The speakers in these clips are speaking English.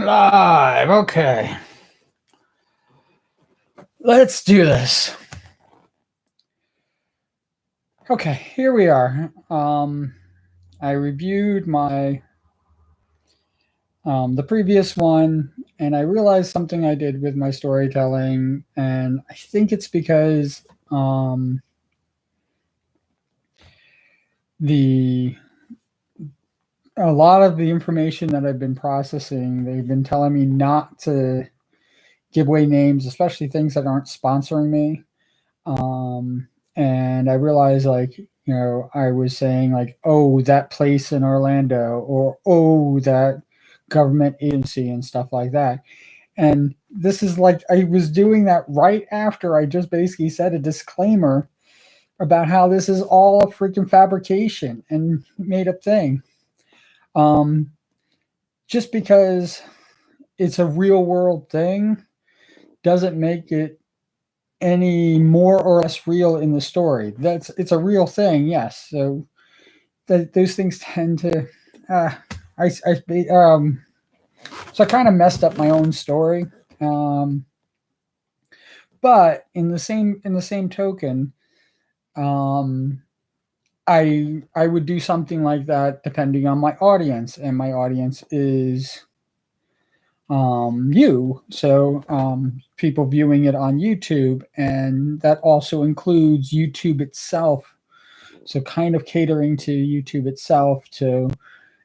Live. Okay. Let's do this. Okay, here we are. I reviewed my the previous one, and I realized something I did with my storytelling, and I think it's because the a lot of the information that I've been processing, they've been telling me not to give away names, especially things that aren't sponsoring me. And I realized, like, I was saying, like, oh, that place in Orlando, or oh, that government agency and stuff like that. And this is like, I was doing that right after I just basically said a disclaimer about how this is all a freaking fabrication and made up thing. Just because it's a real world thing doesn't make it any more or less real in the story. It's a real thing, yes. So those things tend to, so I kind of messed up my own story. But in the same token, I would do something like that depending on my audience, and my audience is you. So people viewing it on YouTube, and that also includes YouTube itself. So kind of catering to YouTube itself to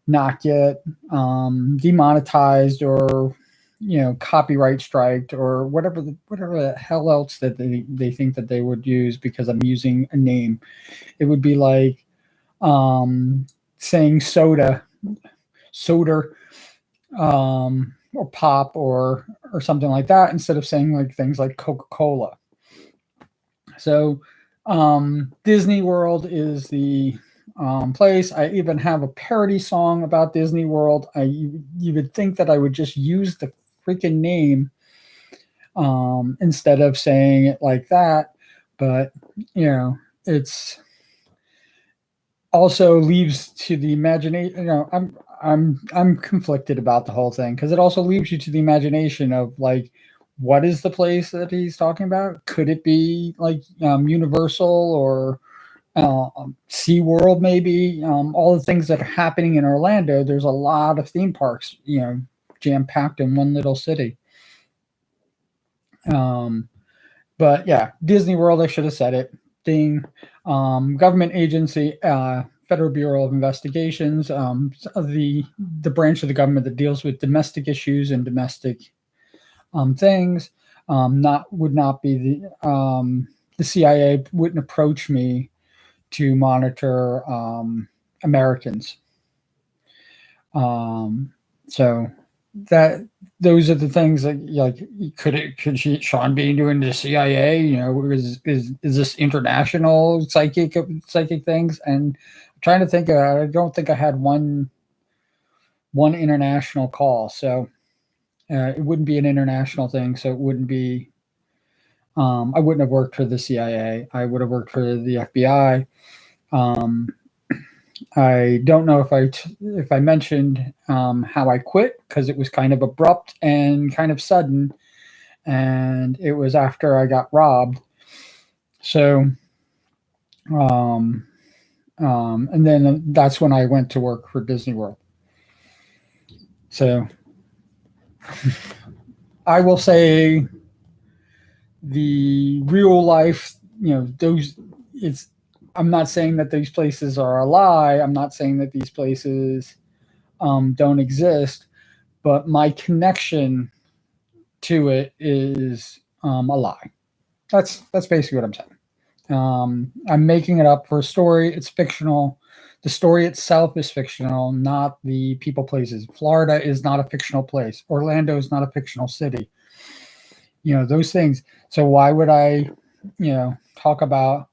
not get demonetized or copyright striked or whatever the hell else that they think that they would use because I'm using a name. It would be like saying soda, or pop or something like that instead of saying like things like Coca-Cola. So Disney World is the place. I even have a parody song about Disney World. You would think that I would just use the freaking name instead of saying it like that, but it's also leaves to the imagination. I'm conflicted about the whole thing because it also leaves you to the imagination of like, what is the place that he's talking about? Could it be like Universal or SeaWorld, maybe? All the things that are happening in Orlando, there's a lot of theme parks, jam-packed in one little city. But yeah, Disney World, I should have said it. Ding. Government agency, Federal Bureau of Investigations, the branch of the government that deals with domestic issues and domestic things. Would not be the CIA wouldn't approach me to monitor Americans. So those are the things that, like, could Sean be doing the CIA? Is this international psychic things? And I'm trying to think of it. I don't think I had one international call, so it wouldn't be an international thing. So it wouldn't be. I wouldn't have worked for the CIA. I would have worked for the FBI. I don't know if I mentioned how I quit, because it was kind of abrupt and kind of sudden, and it was after I got robbed. So, and then that's when I went to work for Disney World. So, I will say the real life, I'm not saying that these places are a lie. I'm not saying that these places don't exist, but my connection to it is a lie. That's basically what I'm saying. I'm making it up for a story. It's fictional. The story itself is fictional, not the people, places. Florida is not a fictional place. Orlando is not a fictional city. Those things. So why would I, talk about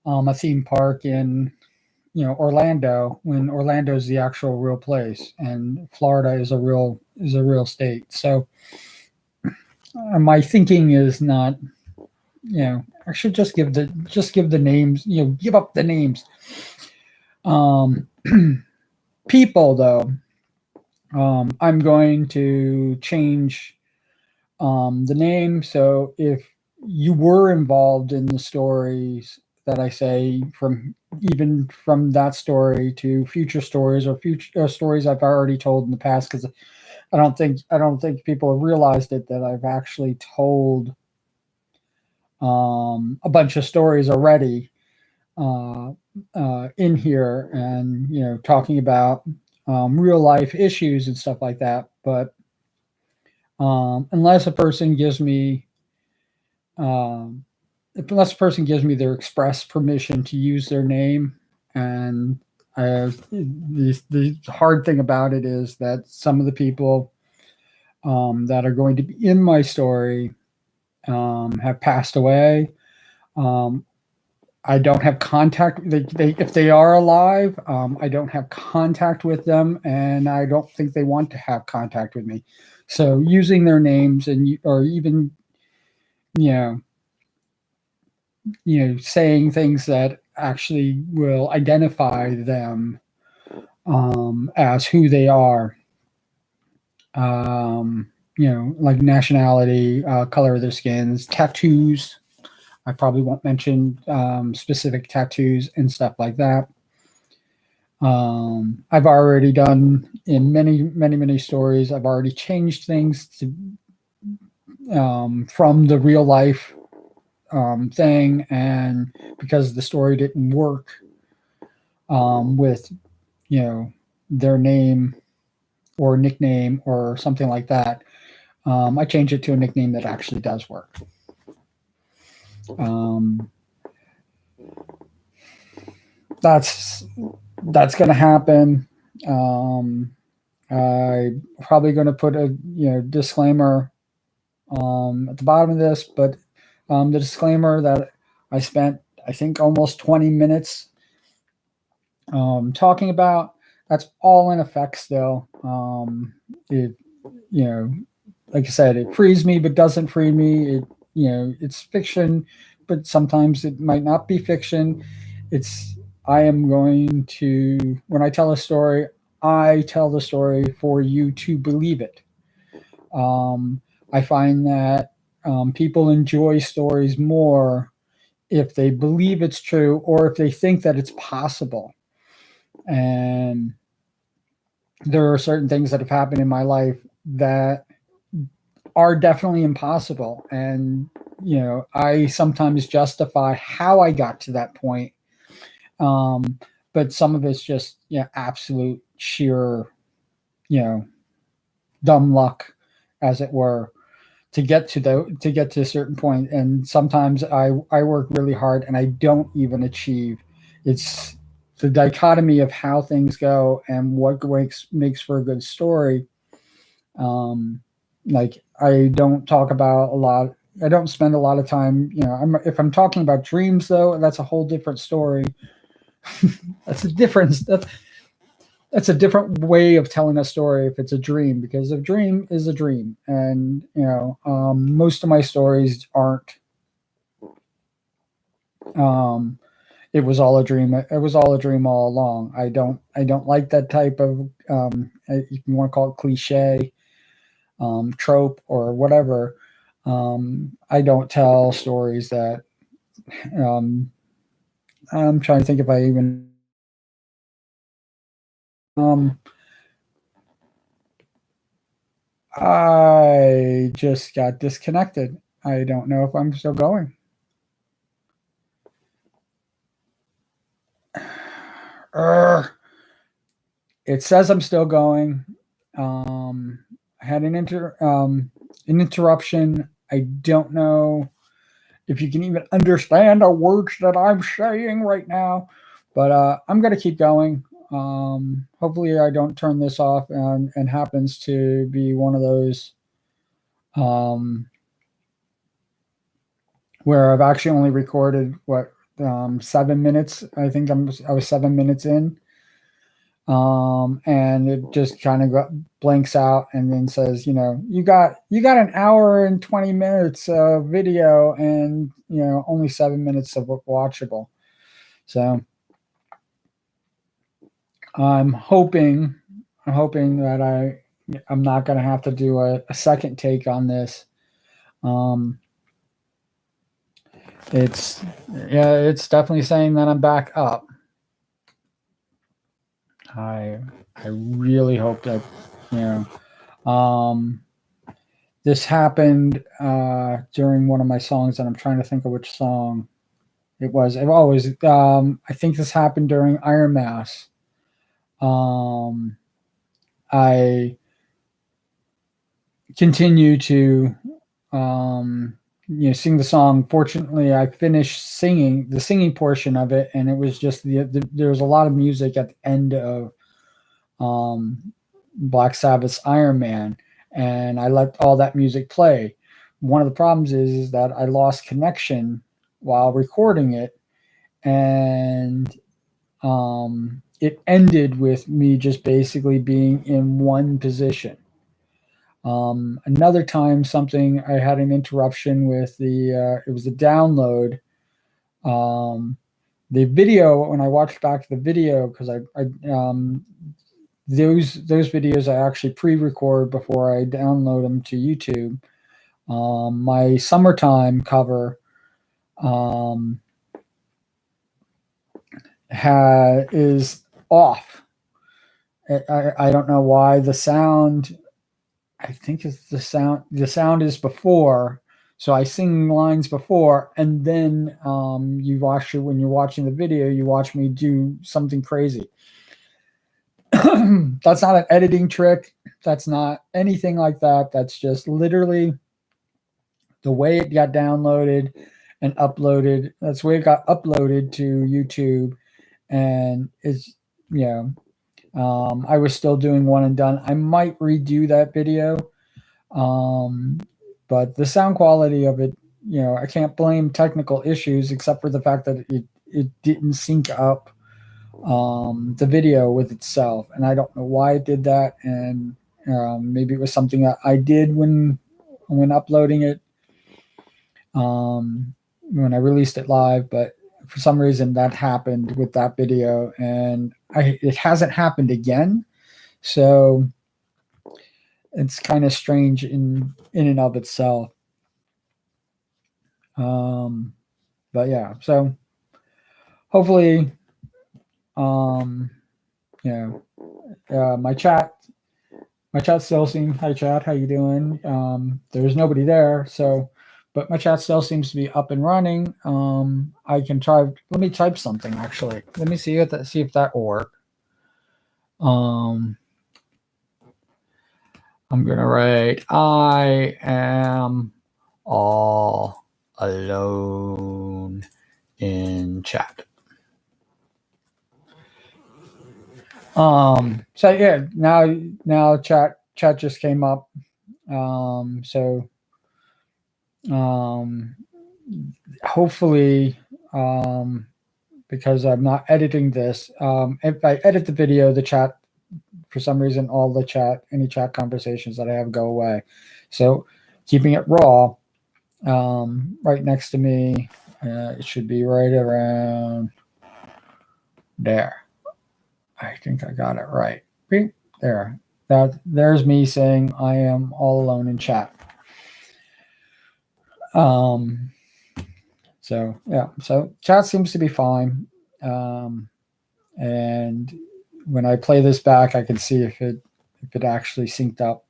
a theme park in Orlando when Orlando is the actual real place and Florida is a real state? So my thinking is not, I should just give the names, give up the names. People, though, I'm going to change the name. So if you were involved in the stories that I say, from even from that story to future stories or future stories I've already told in the past, because I don't think people have realized it, that I've actually told a bunch of stories already uh, in here, and talking about real life issues and stuff like that. But unless a person gives me um, unless a person gives me their express permission to use their name, and the hard thing about it is that some of the people that are going to be in my story have passed away. Um, I don't have contact. If they are alive, I don't have contact with them, and I don't think they want to have contact with me. So using their names, or even you know saying things that actually will identify them as who they are, um, like nationality, color of their skins, tattoos. I probably won't mention specific tattoos and stuff like that. I've already done in many stories. I've already changed things to from the real life thing, and because the story didn't work with their name or nickname or something like that, I change it to a nickname that actually does work. Um, that's that's going to happen. I probably going to put a disclaimer at the bottom of this, but the disclaimer that I spent, I think, almost 20 minutes talking about, that's all in effect still. It, you know, like I said, it frees me but doesn't free me. It's fiction, but sometimes it might not be fiction. It's I am going to When I tell a story, I tell the story for you to believe it. Um, I find that people enjoy stories more if they believe it's true, or if they think that it's possible. And there are certain things that have happened in my life that are definitely impossible. And, I sometimes justify how I got to that point. Um, but some of it's just, absolute sheer, you know, dumb luck, as it were, to get to a certain point. And sometimes I work really hard and I don't even achieve. It's the dichotomy of how things go and what makes for a good story. Um, like, I don't talk about a lot. I don't spend a lot of time. If I'm talking about dreams, though, that's a whole different story. that's a difference. That's a different way of telling a story if it's a dream, because a dream is a dream. And most of my stories aren't. Um, it was all a dream. It was all a dream all along. I don't like that type of you can want to call it cliche, trope, or whatever. I don't tell stories that um, I'm trying to think if I even um, I just got disconnected. I don't know if I'm still going. Urgh. It says I'm still going. I had an interruption. I don't know if you can even understand the words that I'm saying right now, but I'm gonna keep going. Hopefully, I don't turn this off and happens to be one of those um, where I've actually only recorded 7 minutes. I think I was 7 minutes in, and it just kind of blanks out and then says, you got an hour and 20 minutes of video, and only 7 minutes of watchable. So I'm hoping I'm hoping that I'm not going to have to do a second take on this. It's it's definitely saying that I'm back up. I really hope that this happened during one of my songs, and I'm trying to think of which song it was. It always I think this happened during Iron Mass. I continue to sing the song. Fortunately, I finished singing the singing portion of it, and it was just there was a lot of music at the end of Black Sabbath's Iron Man, and I let all that music play. One of the problems is that I lost connection while recording it, and it ended with me just basically being in one position. Another time, I had an interruption with it was a download. The video, when I watched back the video, because those videos I actually pre-record before I download them to YouTube. My summertime cover is off. I don't know why. The sound, I think it's the sound. The sound is before, so I sing lines before, and then when you're watching the video, you watch me do something crazy. That's not an editing trick. That's not anything like that. That's just literally the way it got downloaded and uploaded. That's the way it got uploaded to YouTube, and it's I was still doing one and done. I might redo that video, but the sound quality of it, I can't blame technical issues except for the fact that it didn't sync up the video with itself, and I don't know why it did that. And maybe it was something that I did when uploading it, when I released it live, but for some reason that happened with that video, and it hasn't happened again. So it's kind of strange in and of itself. But yeah, so hopefully, my chat still seems. Hi chat, how you doing? There's nobody there, so. But my chat still seems to be up and running. I can try. Let me type something. Actually, let me see if that will work. I'm gonna write. I am all alone in chat. So yeah, now chat just came up. So hopefully, because I'm not editing this, if I edit the video, the chat, for some reason, any chat conversations that I have go away. So keeping it raw, right next to me, it should be right around there. I think I got it right. There. There's me saying I am all alone in chat. So yeah, so chat seems to be fine. And when I play this back, I can see if it actually synced up.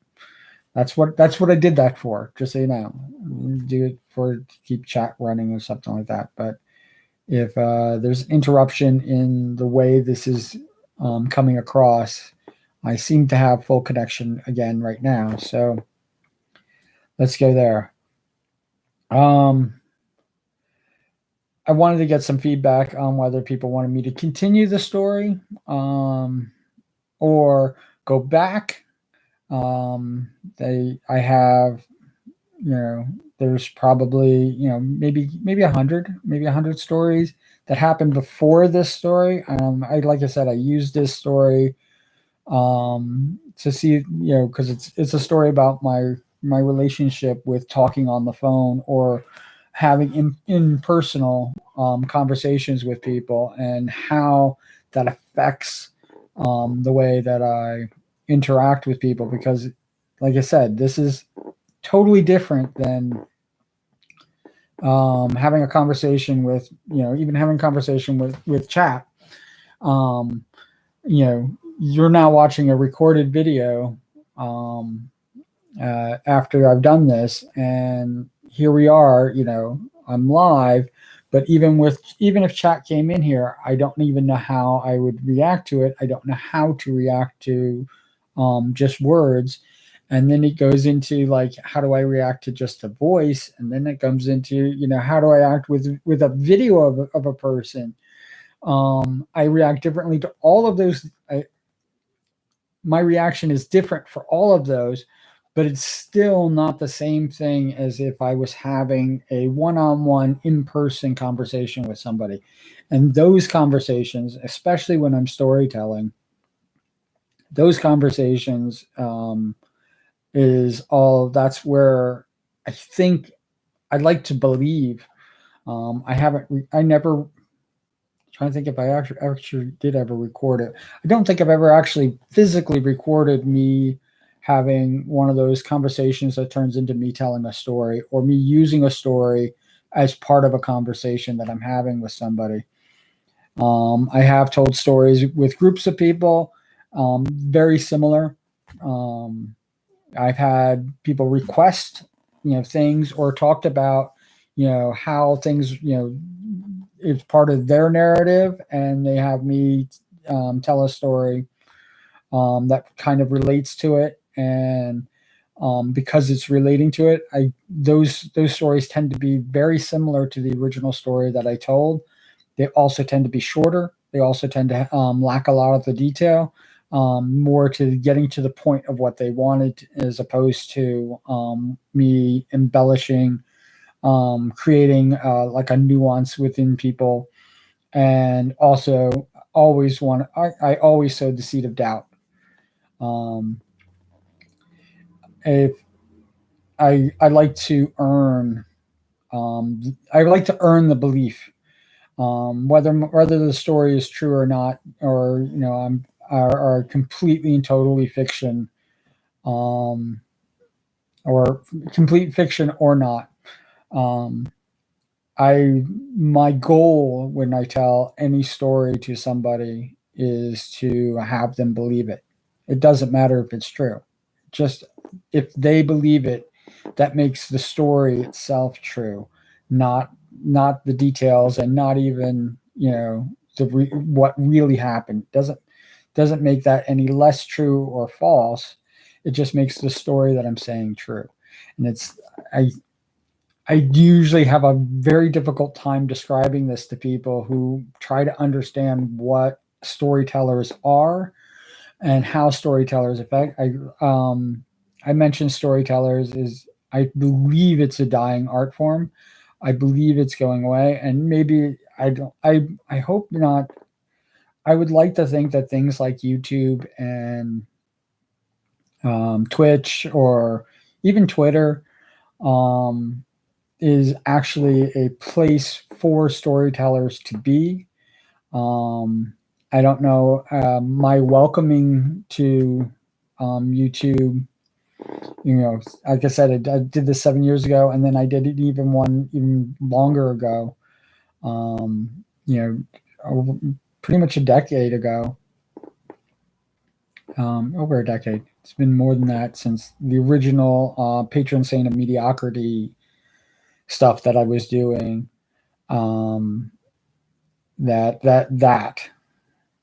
That's what I did that for. Just so you know, do it to keep chat running or something like that. But if there's interruption in the way this is coming across, I seem to have full connection again right now. So let's go there. I wanted to get some feedback on whether people wanted me to continue the story or go back. I have, there's probably, maybe 100 stories that happened before this story. Like I said, I used this story to see, because it's a story about my relationship with talking on the phone or having impersonal conversations with people, and how that affects the way that I interact with people, because like I said, this is totally different than having a conversation with, even having a conversation with chat. um, you're now watching a recorded video um, after I've done this, and here we are. I'm live, but even if chat came in here, I don't even know how I would react to it. I don't know how to react to just words. And then it goes into like, how do I react to just a voice? And then it comes into, how do I act with a video of a person? I react differently to all of those. My reaction is different for all of those, but it's still not the same thing as if I was having a one-on-one in-person conversation with somebody. And those conversations, especially when I'm storytelling, those conversations that's where I think I'd like to believe. I never, trying to think if I actually did ever record it. I don't think I've ever actually physically recorded me having one of those conversations that turns into me telling a story, or me using a story as part of a conversation that I'm having with somebody. I have told stories with groups of people, very similar. Um, I've had people request, things, or talked about, how things, it's part of their narrative, and they have me tell a story that kind of relates to it, and because it's relating to it, those stories tend to be very similar to the original story that I told. They also tend to be shorter. They also tend to lack a lot of the detail, more to getting to the point of what they wanted, as opposed to me embellishing, creating like a nuance within people. And also, I always sowed the seed of doubt. Um, if I like to earn, I like to earn the belief, whether the story is true or not, or are completely and totally fiction, um, or complete fiction or not. Um, I My goal when I tell any story to somebody is to have them believe it. It doesn't matter if it's true. Just if they believe it, that makes the story itself true, not not the details, and not even what really happened. Doesn't make that any less true or false. It just makes the story that I'm saying true. And I I usually have a very difficult time describing this to people who try to understand what storytellers are and how storytellers affect. I mentioned storytellers is, I believe it's a dying art form. I believe it's going away, and maybe I don't. I hope not. I would like to think that things like YouTube and Twitch, or even Twitter, um, is actually a place for storytellers to be. Um, I don't know. My welcoming to YouTube, like I said, I did this 7 years ago, and then I did it even longer ago. Pretty much a decade ago, over a decade. It's been more than that, since the original patron saint of mediocrity stuff that I was doing. Um, that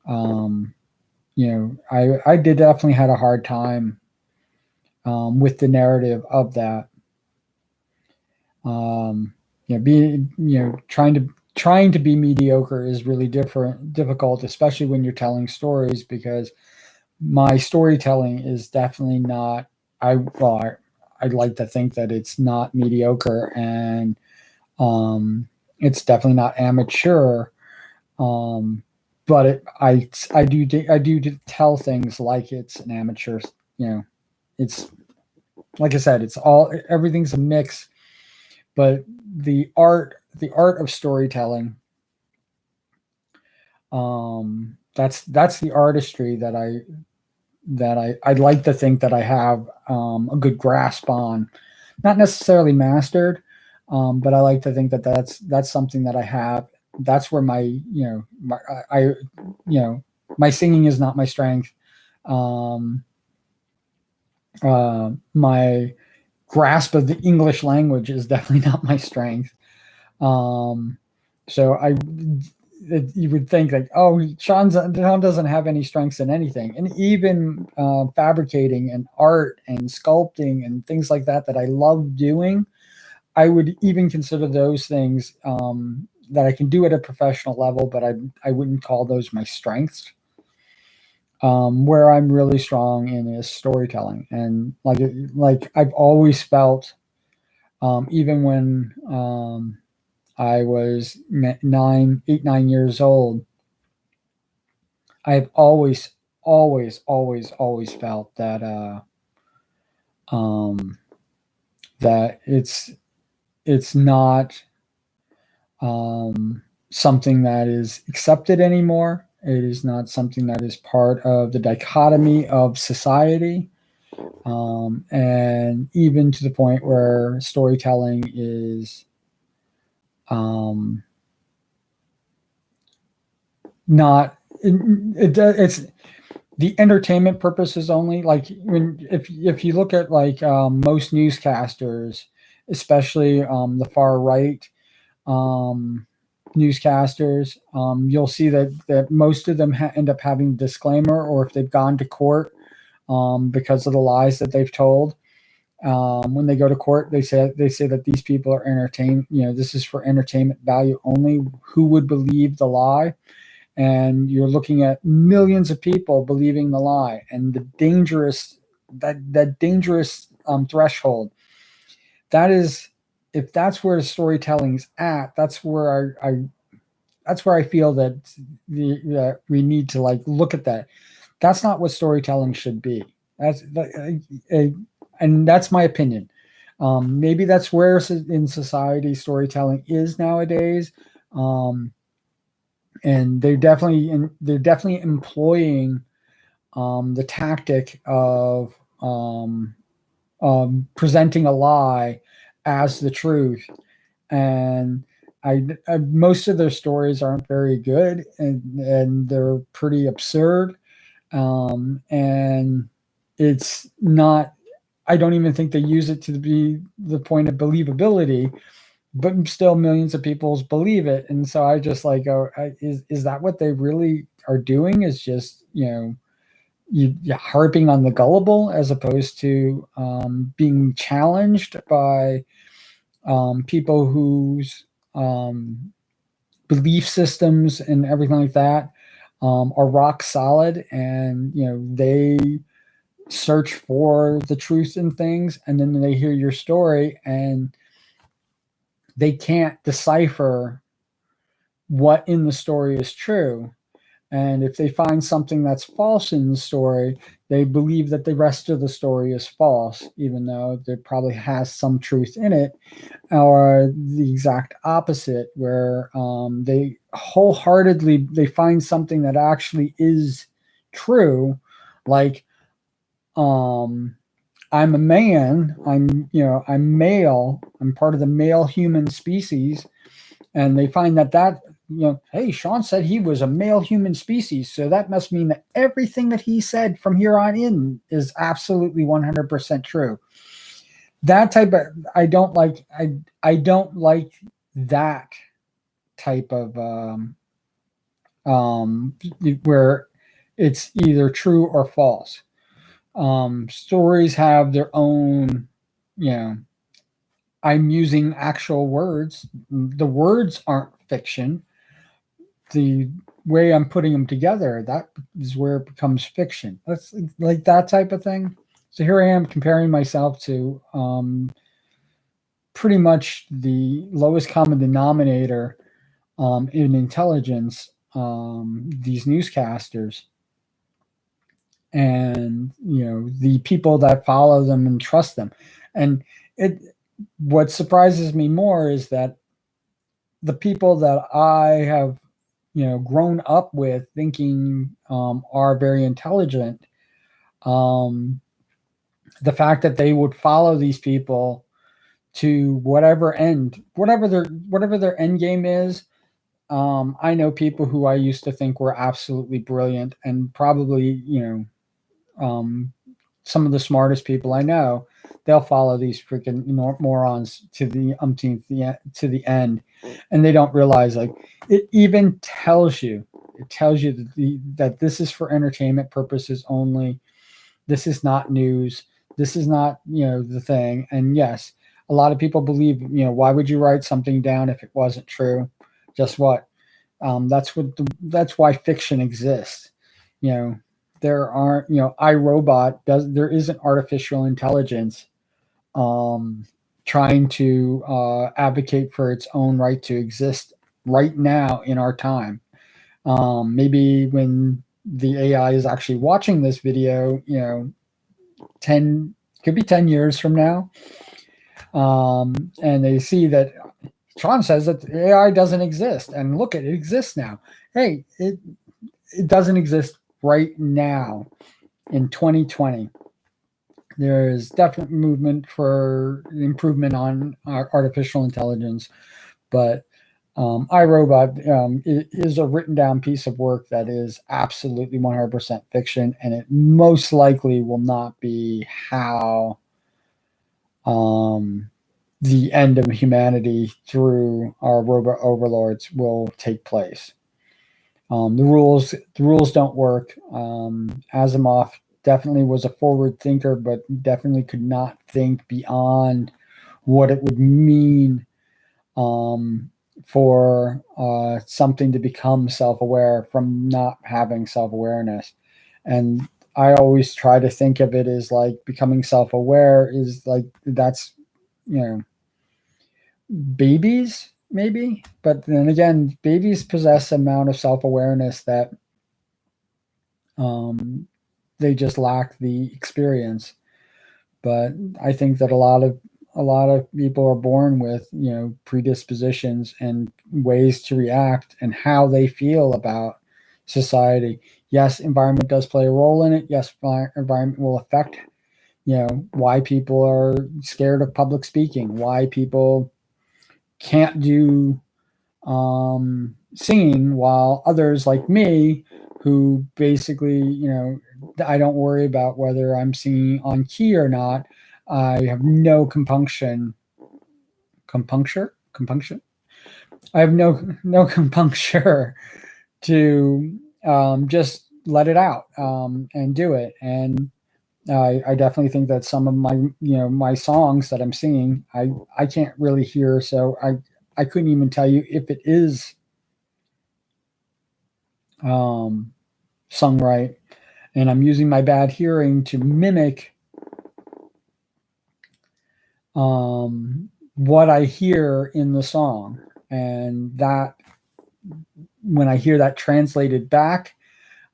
um, I did definitely had a hard time with the narrative of that. Being trying to be mediocre is really difficult, especially when you're telling stories, because my storytelling is definitely not. I'd like to think that it's not mediocre, and it's definitely not amateur. Um, but I do tell things like it's an amateur. It's like I said, everything's a mix. But the art of storytelling, that's the artistry that that I'd like to think that I have a good grasp on, not necessarily mastered, but I like to think that that's something that I have. That's where my my singing is not my strength. Um, my grasp of the English language is definitely not my strength. Um, so you would think like, oh, Sean doesn't have any strengths in anything, and even fabricating and art and sculpting and things like that I love doing. I would even consider those things that I can do at a professional level, but I wouldn't call those my strengths. Where I'm really strong in is storytelling, and like I've always felt, even when I was 9 years old, I've always felt that um, that it's not something that is accepted anymore. It is not something that is part of the dichotomy of society. And even to the point where storytelling is not it's the entertainment purposes only. Like when if you look at like most newscasters, especially the far right um, newscasters, you'll see that most of them end up having a disclaimer, or if they've gone to court because of the lies that they've told. When they go to court, they say that these people are entertained. This is for entertainment value only. Who would believe the lie? And you're looking at millions of people believing the lie, and the dangerous threshold. That is, if that's where storytelling's at, that's where I feel that we need to like look at that. That's not what storytelling should be. And that's my opinion. Maybe that's where in society storytelling is nowadays. And they're definitely employing the tactic of presenting a lie as the truth. And most of their stories aren't very good, and they're pretty absurd. And it's not. I don't even think they use it to be the point of believability, but still millions of people believe it. And so I just like go, is that what they really are doing? Is just you harping on the gullible as opposed to being challenged by people whose belief systems and everything like that are rock solid, and they search for the truth in things, and then they hear your story and they can't decipher what in the story is true. And if they find something that's false in the story, they believe that the rest of the story is false, even though there probably has some truth in it. Or the exact opposite, where they wholeheartedly they find something that actually is true, like I'm a man, I'm male, I'm part of the male human species, and they find that hey, Sean said he was a male human species, so that must mean that everything that he said from here on in is absolutely 100% true. That type of I don't like that type of where it's either true or false. Stories have their own, you know, I'm using actual words. The words aren't fiction. The way I'm putting them together, that is where it becomes fiction. That's like that type of thing. So here I am comparing myself to pretty much the lowest common denominator in intelligence, these newscasters, and the people that follow them and trust them. And it what surprises me more is that the people that I have grown up with thinking are very intelligent, The fact that they would follow these people to whatever their end game is. I know people who I used to think were absolutely brilliant and probably, some of the smartest people I know. They'll follow these freaking morons to the umpteenth to the end, and they don't realize, like, it even tells you. It tells you that this is for entertainment purposes only. This is not news. This is not, the thing. And yes, a lot of people believe, why would you write something down if it wasn't true? Guess what? That's why fiction exists. You know, there aren't, iRobot there isn't artificial intelligence trying to advocate for its own right to exist right now in our time. Maybe when the AI is actually watching this video, 10 could be 10 years from now, and they see that Sean says that AI doesn't exist, and look, it exists now. Hey, it doesn't exist right now in 2020. There is definite movement for improvement on artificial intelligence, but iRobot is a written down piece of work that is absolutely 100% fiction, and it most likely will not be how the end of humanity through our robot overlords will take place. The rules don't work. Asimov definitely was a forward thinker, but definitely could not think beyond what it would mean for something to become self-aware from not having self-awareness. And I always try to think of it as like becoming self-aware is like that's, babies maybe, but then again, babies possess an amount of self-awareness that they just lack the experience. But I think that a lot of people are born with, predispositions and ways to react and how they feel about society. Yes, environment does play a role in it. Yes, environment will affect, why people are scared of public speaking, why people can't do singing, while others like me, who basically, I don't worry about whether I'm singing on key or not. I have no compunction. Compunction. I have no compunction to just let it out and do it. And I definitely think that some of my songs that I'm singing, I can't really hear, so I couldn't even tell you if it is sung right, and I'm using my bad hearing to mimic what I hear in the song, and that when I hear that translated back,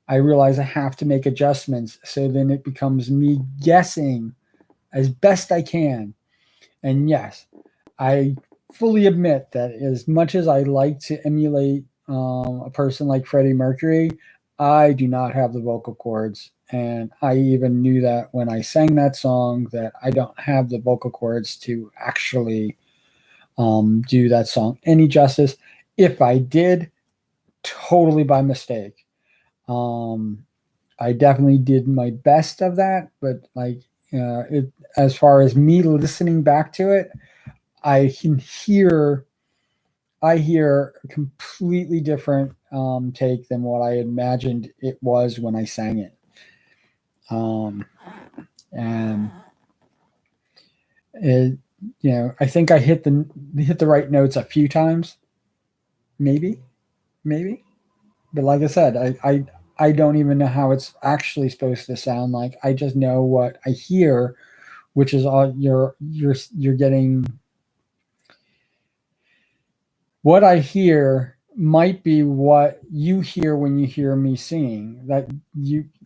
I realize I have to make adjustments. So then it becomes me guessing as best I can. And yes, I fully admit that as much as I like to emulate a person like Freddie Mercury, I do not have the vocal cords. And I even knew that when I sang that song, that I don't have the vocal cords to actually do that song any justice. If I did, totally by mistake. I definitely did my best of that, but like, as far as me listening back to it, I hear a completely different take than what I imagined it was when I sang it. And it, I think I hit the right notes a few times, maybe, but like I said, I don't even know how it's actually supposed to sound like. I just know what I hear, which is all you're getting. What I hear might be what you hear when you hear me singing.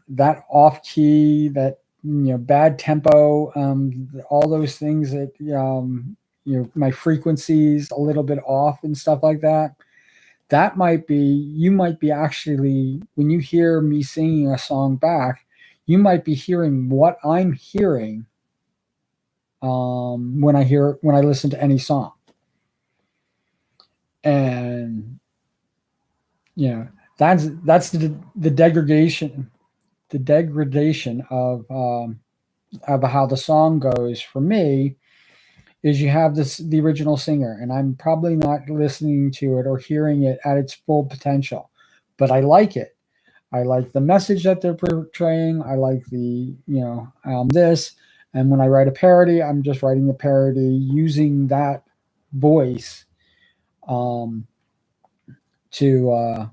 That off key, that bad tempo, all those things that my frequencies a little bit off and stuff like that. That might be, you might be actually, when you hear me singing a song back, You might be hearing what I'm hearing when I listen to any song. And that's the degradation of how the song goes for me. Is you have the original singer, and I'm probably not listening to it or hearing it at its full potential, but I like it. I like the message that they're portraying. I like this. And when I write a parody, I'm just writing the parody using that voice, um, to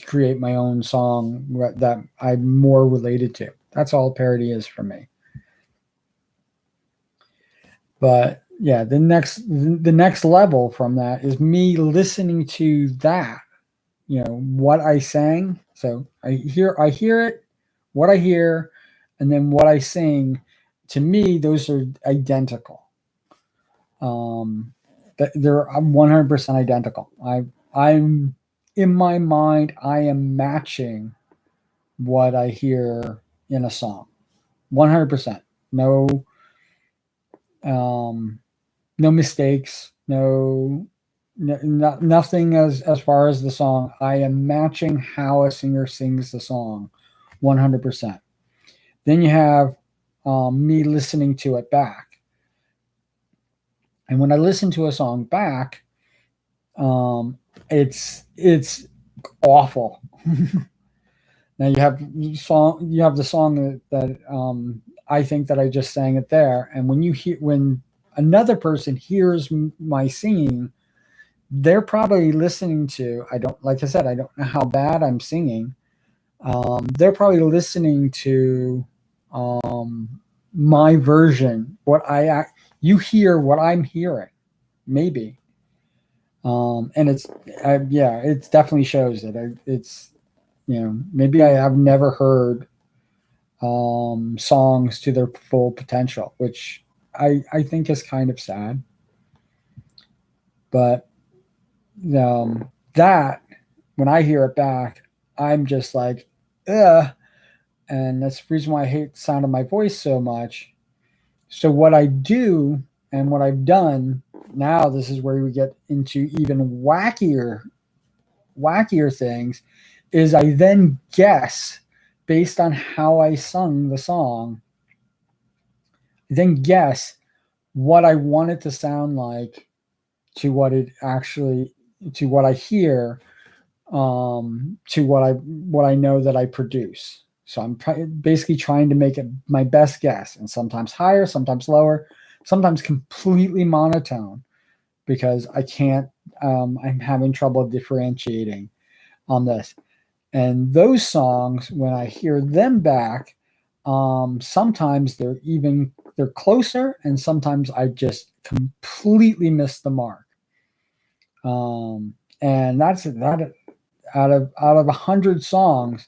create my own song that I'm more related to. That's all parody is for me. But yeah, the next level from that is me listening to that, what I sang. So I hear it, what I hear, and then what I sing. To me, those are identical. They're 100% identical. I'm in my mind, I am matching what I hear in a song, 100%. No, um, no mistakes, nothing as far as the song. I am matching how a singer sings the song, 100%. Then you have me listening to it back, and when I listen to a song back, um, it's awful. Now you have the song that I think that I just sang it there, and when another person hears my singing, they're probably listening to, I don't, like I said, I don't know how bad I'm singing. They're probably listening to um, my version. You hear what I'm hearing, maybe, and it definitely shows that it's maybe I have never heard songs to their full potential, which I think is kind of sad. But that when I hear it back, I'm just like, ugh. And that's the reason why I hate the sound of my voice so much. So what I do and what I've done now, this is where we get into even wackier things, is I then guess based on how I sung the song, then guess what I want it to sound like to what I hear, to what I know that I produce. So I'm basically trying to make it my best guess, and sometimes higher, sometimes lower, sometimes completely monotone because I can't. I'm having trouble differentiating on this. And those songs, when I hear them back, sometimes they're closer, and sometimes I just completely miss the mark. And that's that. Out of 100 songs,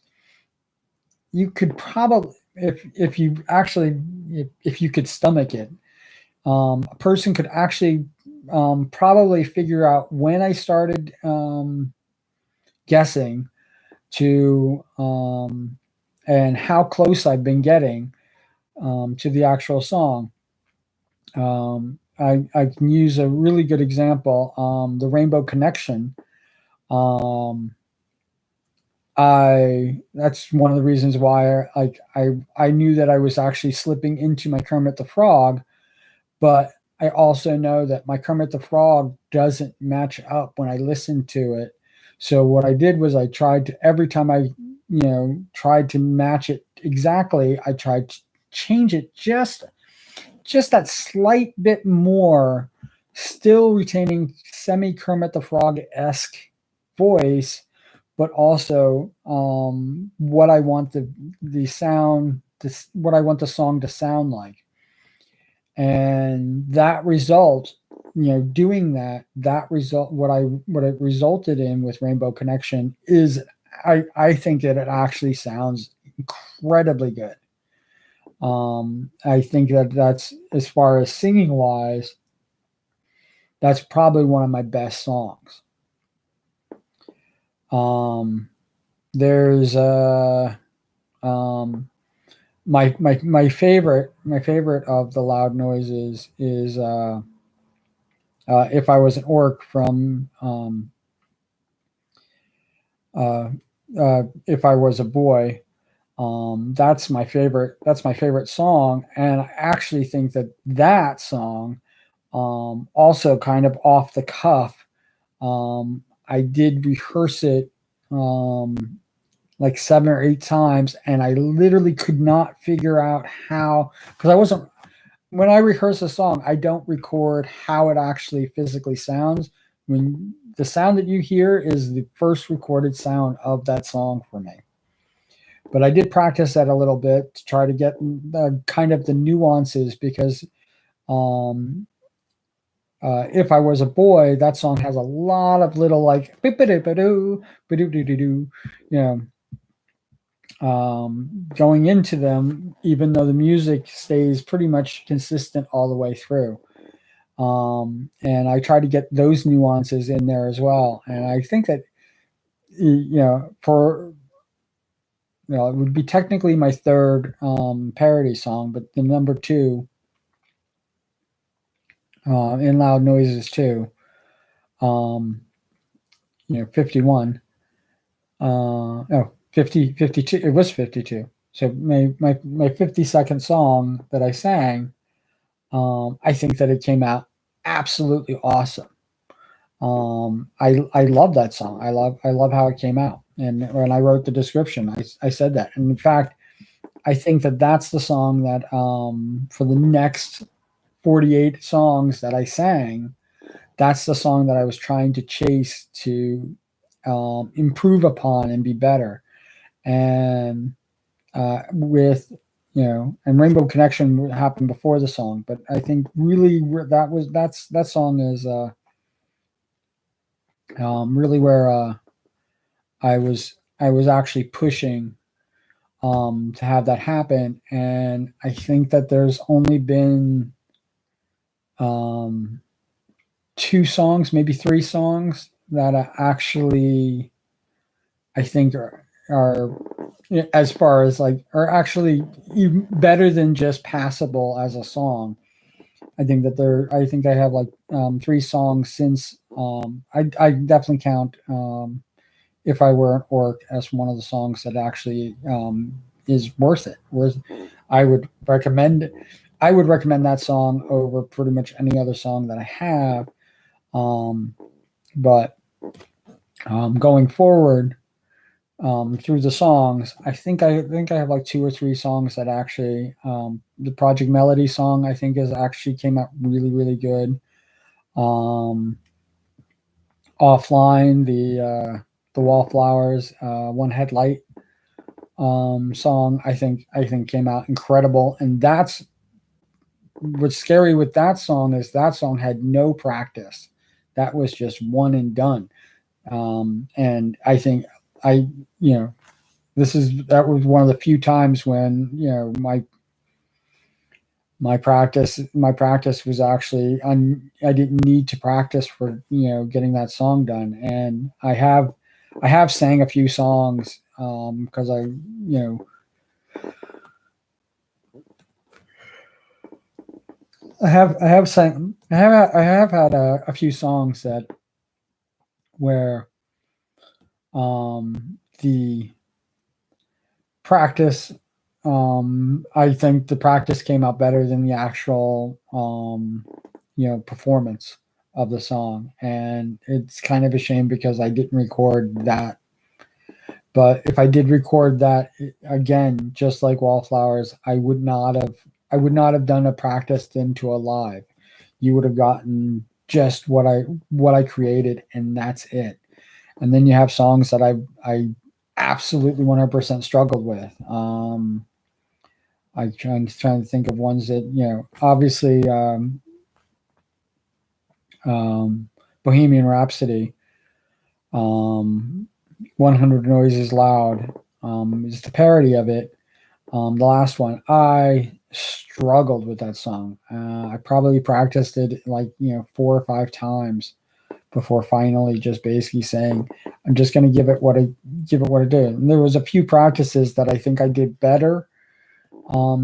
you could probably, if you actually, if you could stomach it, a person could actually probably figure out when I started guessing to and how close I've been getting to the actual song. I can use a really good example, the Rainbow Connection. Um, I That's one of the reasons why I knew that I was actually slipping into my Kermit the Frog, but I also know that my Kermit the Frog doesn't match up when I listen to it. So what I did was I tried to, every time I tried to match it exactly, I tried to change it just that slight bit more, still retaining semi Kermit the Frog esque voice, but also what I want the sound, what I want the song to sound like. And that result, doing that result, what it resulted in with Rainbow Connection is, I think that it actually sounds incredibly good. I think that's, as far as singing wise, that's probably one of my best songs. There's My favorite of the loud noises is if I was an orc from uh, if I was a boy. That's my favorite. That's my favorite song, and I actually think that that song, also kind of off the cuff. I did rehearse it like 7 or 8 times, and I literally could not figure out how, because I wasn't, when I rehearse a song, I don't record how it actually physically sounds. When the sound that you hear is the first recorded sound of that song for me. But I did practice that a little bit to try to get the kind of the nuances because um, if I was a boy, that song has a lot of little like you know, going into them, even though the music stays pretty much consistent all the way through. And I try to get those nuances in there as well. And I think that, for, it would be technically my third parody song, but the number two in Loud Noises too, 51. No, 50, 52. It was 52. So my 52nd song that I sang, I think that it came out absolutely awesome. I love that song. I love how it came out. And when I wrote the description, I said that. And in fact, I think that that's the song that for the next 48 songs that I sang, that's the song that I was trying to chase to improve upon and be better. And with and Rainbow Connection happened before the song, but I think really that song is really where I was actually pushing to have that happen, and I think that there's only been um, 2 songs, maybe 3 songs that I actually I think are as far as like are actually even better than just passable as a song. I think I have like 3 songs since I definitely count If I Were an Orc as one of the songs that actually is worth it. I would recommend I would recommend that song over pretty much any other song that I have. Um, but going forward, through the songs, I think I have like 2 or 3 songs that actually the Project Melody song I think is actually came out really really good. Um, Offline, the Wallflowers One Headlight song I think came out incredible, and that's what's scary with that song is that song had no practice. That was just one and done. And I think I you know that was one of the few times when my practice was actually I didn't need to practice for getting that song done, and I have sang a few songs because you know I have had a few songs that where the practice I think the practice came out better than the actual performance of the song, and it's kind of a shame because I didn't record that. But if I did record that again, just like Wallflowers, I would not have done a practice into a live. You would have gotten just what I created, and that's it. And then you have songs that I absolutely 100% struggled with. I'm trying to think of ones that obviously um, Bohemian Rhapsody, um, 100 Noises Loud is the parody of it. The last one, I struggled with that song. I probably practiced it like 4 or 5 times before finally just basically saying, I'm just going to give it what it did. And there was a few practices that I think I did better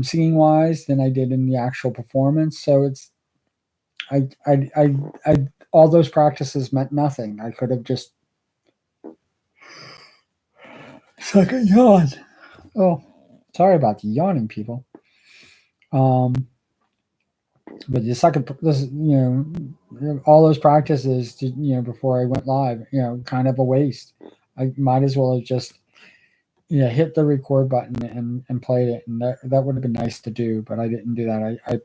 singing wise than I did in the actual performance. So it's I all those practices meant nothing. I could have just second yawn. Oh, sorry about the yawning, people. But the second, this all those practices, before I went live, kind of a waste. I might as well have just hit the record button and played it, and that would have been nice to do, but I didn't do that.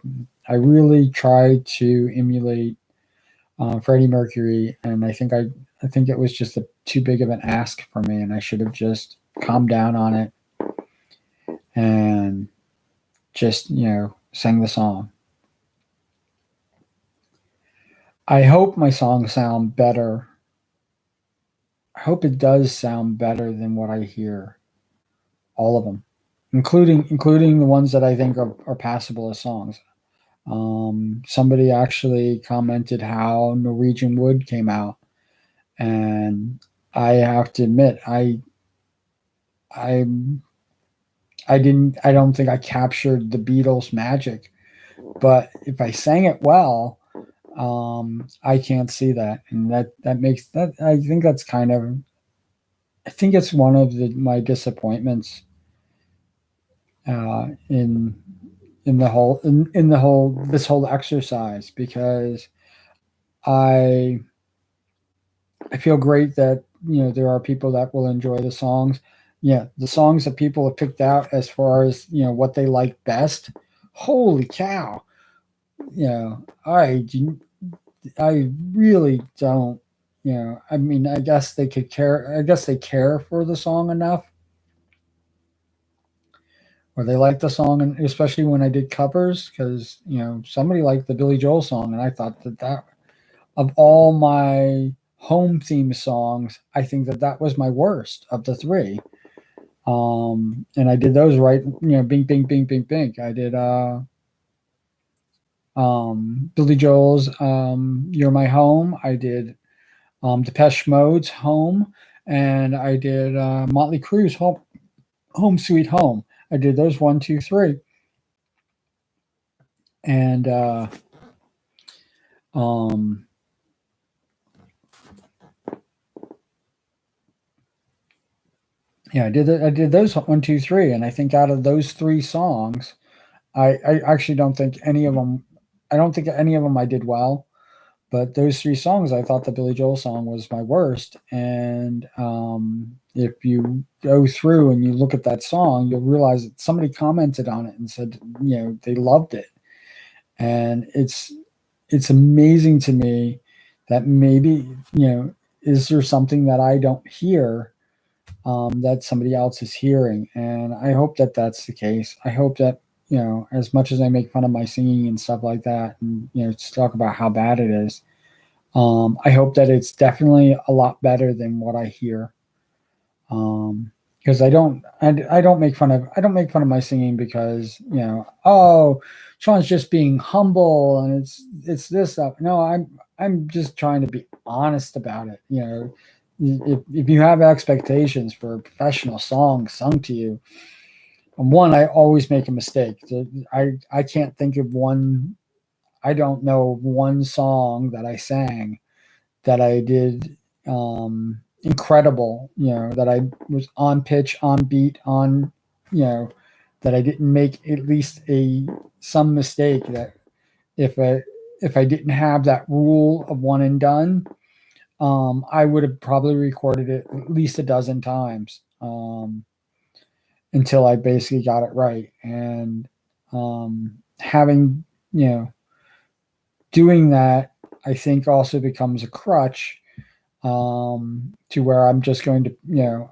I really tried to emulate Freddie Mercury, and I think it was just too big of an ask for me, and I should have just calmed down on it and just sang the song. I hope my songs sound better. I hope it does sound better than what I hear. All of them, including the ones that I think are passable as songs. Somebody actually commented how Norwegian Wood came out, and I have to admit, I I don't think I captured the Beatles' magic, but if I sang it well, I can't see that, and that makes that. I think that's kind of. I think it's one of my disappointments in the whole this whole exercise, because I I feel great that there are people that will enjoy the songs. Yeah, the songs that people have picked out as far as what they like best. Holy cow! I I really don't. I mean, I guess they could care. I guess they care for the song enough, or they like the song, and especially when I did covers, because somebody liked the Billy Joel song, and I thought that of all my home theme songs, I think that was my worst of the three. And I did those right, bing, bing, bing, bing, bing. I did Billy Joel's "You're My Home." I did Depeche Mode's "Home," and I did Motley Crue's "Home Sweet Home." I did those one, two, three, and um, yeah, I did those one, two, three, and I think out of those three songs, I actually don't think any of them. I don't think any of them I did well, but those three songs, I thought the Billy Joel song was my worst. And if you go through and you look at that song, you'll realize that somebody commented on it and said, they loved it. And it's amazing to me that maybe, is there something that I don't hear that somebody else is hearing? And I hope that that's the case. I hope that, as much as I make fun of my singing and stuff like that, and, just talk about how bad it is, I hope that it's definitely a lot better than what I hear. Because I don't make fun of my singing because oh, Sean's just being humble and it's this stuff. No, I'm just trying to be honest about it. If you have expectations for a professional song sung to you, and one, I always make a mistake. I can't think of one. I don't know one song that I sang that I did incredible, that I was on pitch, on beat, that I didn't make at least some mistake, that if I didn't have that rule of one and done, I would have probably recorded it at least a dozen times until I basically got it right. And having, doing that, I think also becomes a crutch to where I'm just going to,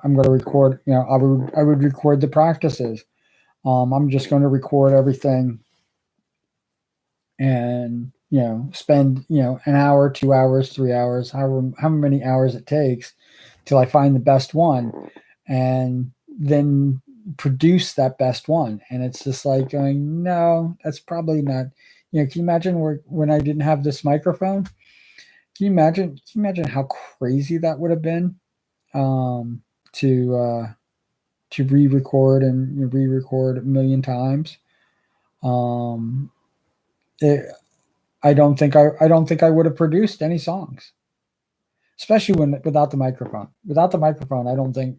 I'm going to record, I would record the practices. I'm just going to record everything and, spend, an hour, 2 hours, 3 hours, however many hours it takes till I find the best one, and then produce that best one. And it's just like going, no, that's probably not, can you imagine when I didn't have this microphone? Can Can you imagine how crazy that would have been, um, to re-record and re-record a million times? Um, it, I don't think I would have produced any songs, especially when without the microphone. Without the microphone, I don't think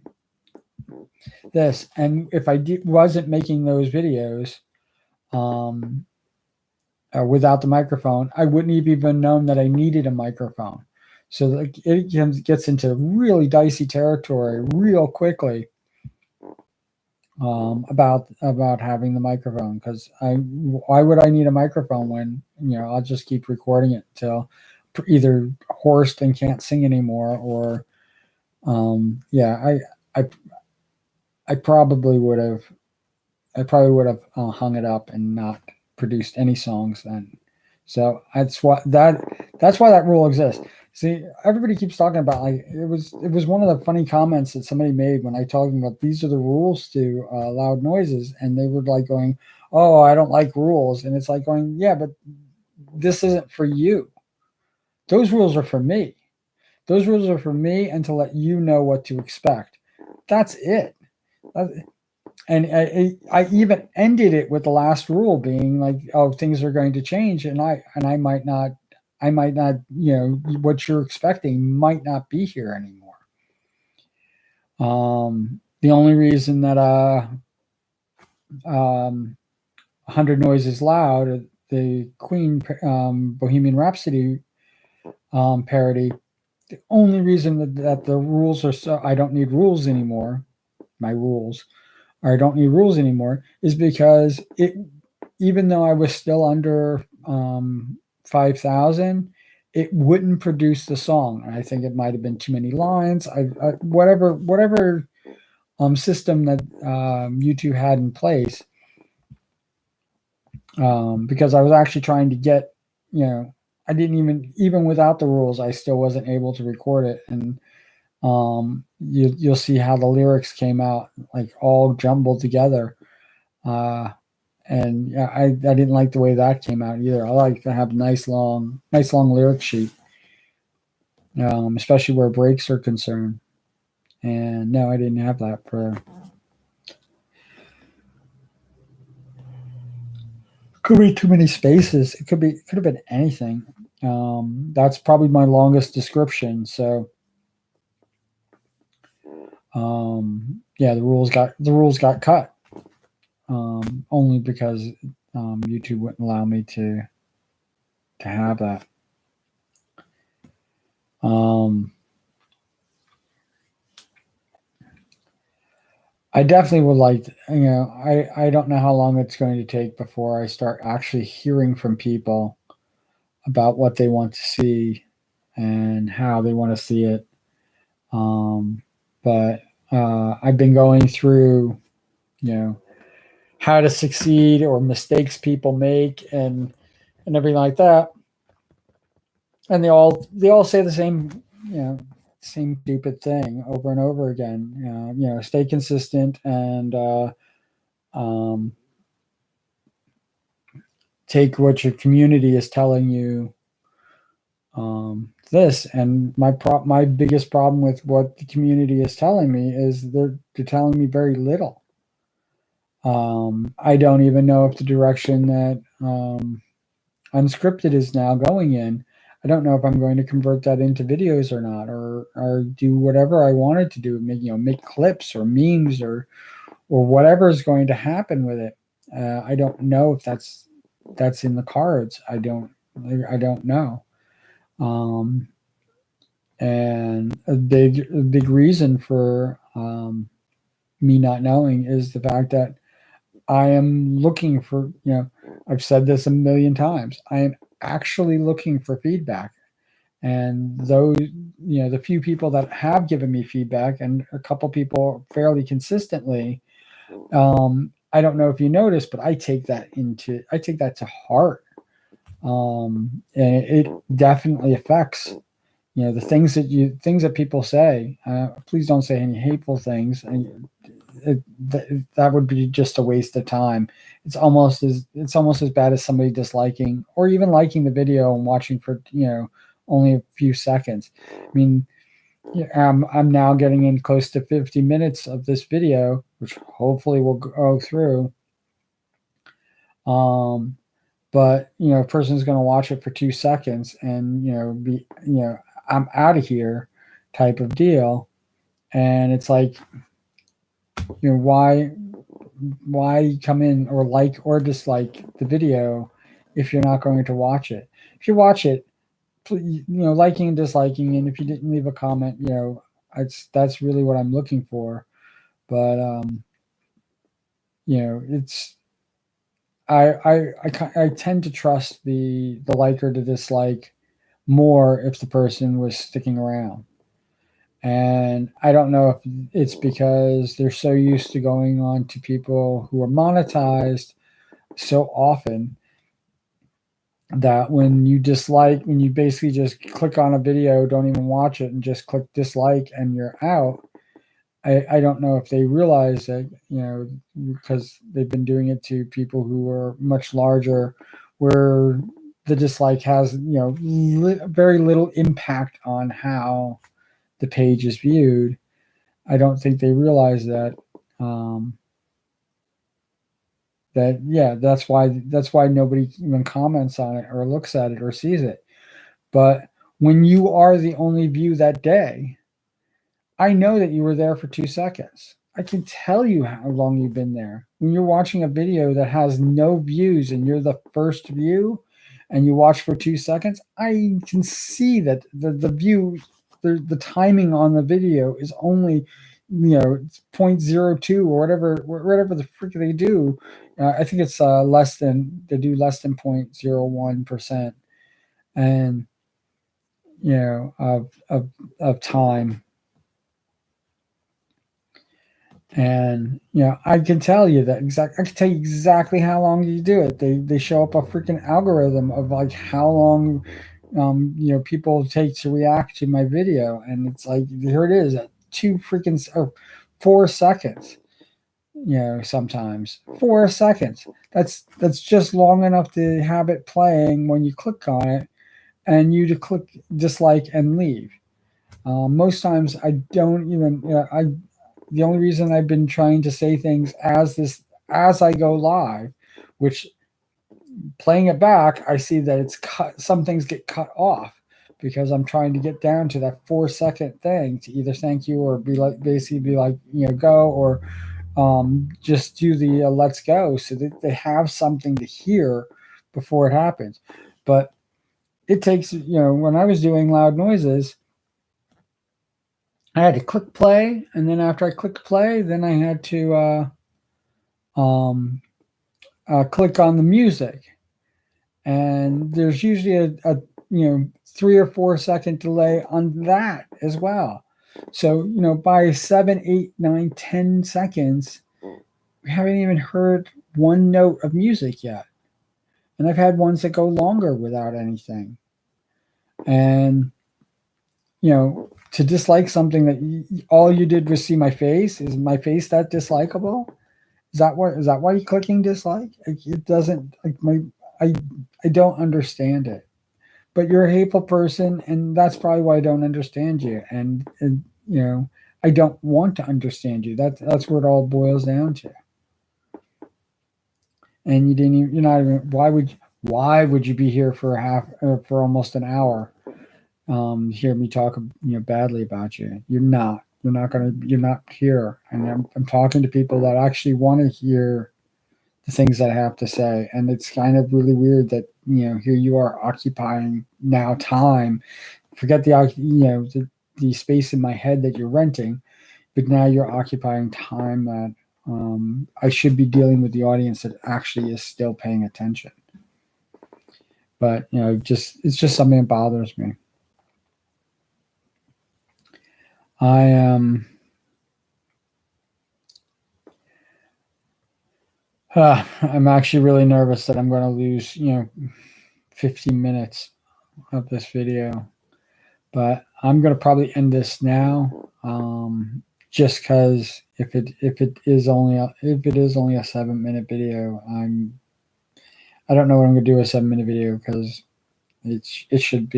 this. And if wasn't making those videos, um, without the microphone, I wouldn't have even known that I needed a microphone. So like, it gets into really dicey territory real quickly, about having the microphone, because why would I need a microphone when I'll just keep recording it till either hoarse and can't sing anymore, or yeah, I I probably would have hung it up and not produced any songs then. So that's why that rule exists. See, everybody keeps talking about, like, it was one of the funny comments that somebody made when I talking about these are the rules to loud noises, and they were like going, "Oh, I don't like rules," and it's like going, "Yeah, but this isn't for you. Those rules are for me. Those rules are for me, and to let you know what to expect. That's it." And I even ended it with the last rule being like, "Oh, things are going to change, and I might not, what you're expecting might not be here anymore." The only reason that 100 Noises Loud, the Queen Bohemian Rhapsody parody, the only reason that the rules are so I don't need rules anymore, my rules, or I don't need rules anymore, is because even though I was still under 5,000, it wouldn't produce the song. I think it might have been too many lines. Whatever system that U2 had in place, because I was actually trying to get, I didn't even without the rules, I still wasn't able to record it. And you'll see how the lyrics came out like all jumbled together. And yeah, I didn't like the way that came out either. I like to have a nice long lyric sheet, especially where breaks are concerned. And no, I didn't have that for. Could be too many spaces. It could have been anything. That's probably my longest description. So, yeah, the rules got cut, only because YouTube wouldn't allow me to have that. I definitely would like to, I don't know how long it's going to take before I start actually hearing from people about what they want to see and how they want to see it. But I've been going through, how to succeed or mistakes people make, and everything like that. And they all say the same stupid thing over and over again. Stay consistent and um, take what your community is telling you. This, and my biggest problem with what the community is telling me is they're telling me very little. I don't even know if the direction that Unscripted is now going in. I don't know if I'm going to convert that into videos or not, or do whatever I wanted to do, make clips or memes or whatever is going to happen with it. I don't know if that's in the cards. I don't know. And a big reason for me not knowing is the fact that I am looking for, I've said this a million times. I am actually looking for feedback. And those, the few people that have given me feedback, and a couple people fairly consistently, I don't know if you noticed, but I take that to heart. And it definitely affects, the things that people say. Please don't say any hateful things. And that would be just a waste of time. It's almost as bad as somebody disliking or even liking the video and watching for only a few seconds. I mean, I'm now getting in close to 50 minutes of this video, which hopefully will go through. But a person's going to watch it for 2 seconds and be I'm out of here type of deal. And it's like, why come in or like or dislike the video if you're not going to watch it? If you watch it, liking and disliking, and if you didn't leave a comment, that's really what I'm looking for. But it's I tend to trust the like or the dislike more if the person was sticking around. And I don't know if it's because they're so used to going on to people who are monetized so often that when you basically just click on a video, don't even watch it, and just click dislike and you're out. I don't know if they realize that, because they've been doing it to people who are much larger, where the dislike has, very little impact on how the page is viewed. I don't think they realize that. That's why nobody even comments on it or looks at it or sees it. But when you are the only view that day, I know that you were there for 2 seconds. I can tell you how long you've been there. When you're watching a video that has no views and you're the first view and you watch for 2 seconds, I can see that the view, the timing on the video is only 0.02 or whatever the frick they do. I think it's they do less than 0.01%, and of time. And I can tell you I can tell you exactly how long you do it. They show up a freaking algorithm of like how long people take to react to my video, and it's like, here it is at 4 seconds. Sometimes 4 seconds. That's just long enough to have it playing when you click on it, and you to click dislike and leave. Most times I don't even. The only reason I've been trying to say things as I go live, which playing it back, I see that it's cut. Some things get cut off because I'm trying to get down to that 4 second thing to either thank you or basically be like, go, or just do the let's go, so that they have something to hear before it happens. But it takes, when I was doing loud noises, I had to click play, and then after I clicked play, then I had to click on the music, and there's usually a 3 or 4 second delay on that as well. So by 7, 8, 9, 10 seconds, we haven't even heard one note of music yet, and I've had ones that go longer without anything. And to dislike something that all you did was see my face, is my face that dislikable? Is that why you're clicking dislike? It doesn't, I don't understand it. But you're a hateful person, and that's probably why I don't understand you. And I don't want to understand you. That's what it all boils down to. And you're not even. Why would you be here for for almost an hour? Hear me talk badly about you? You're not here. And I'm talking to people that actually want to hear the things that I have to say. And it's kind of really weird that here you are occupying now time. Forget the space in my head that you're renting, but now you're occupying time that I should be dealing with the audience that actually is still paying attention. But it's just something that bothers me. I'm actually really nervous that I'm going to lose 15 minutes of this video, but I'm going to probably end this now, just because if it is only a 7-minute video, I don't know what I'm going to do with a 7-minute video, because it should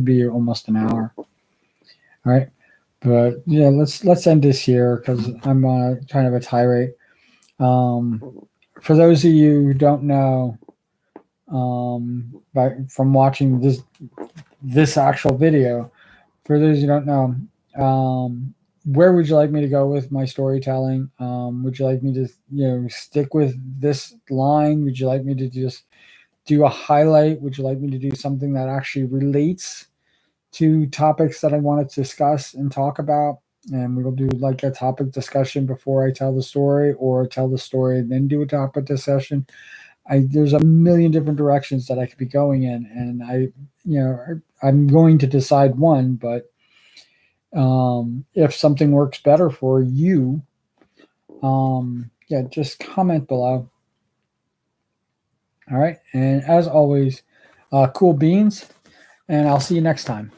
be almost an hour. All right, but yeah, let's end this here because I'm kind of a tirade. For those of you who don't know, from watching this actual video, for those who don't know, where would you like me to go with my storytelling? Would you like me to stick with this line? Would you like me to just do a highlight? Would you like me to do something that actually relates to topics that I want to discuss and talk about? And we'll do like a topic discussion before I tell the story, or tell the story and then do a topic discussion. There's a million different directions that I could be going in, and I'm going to decide one. But if something works better for you, yeah, just comment below. All right, and as always, cool beans, and I'll see you next time.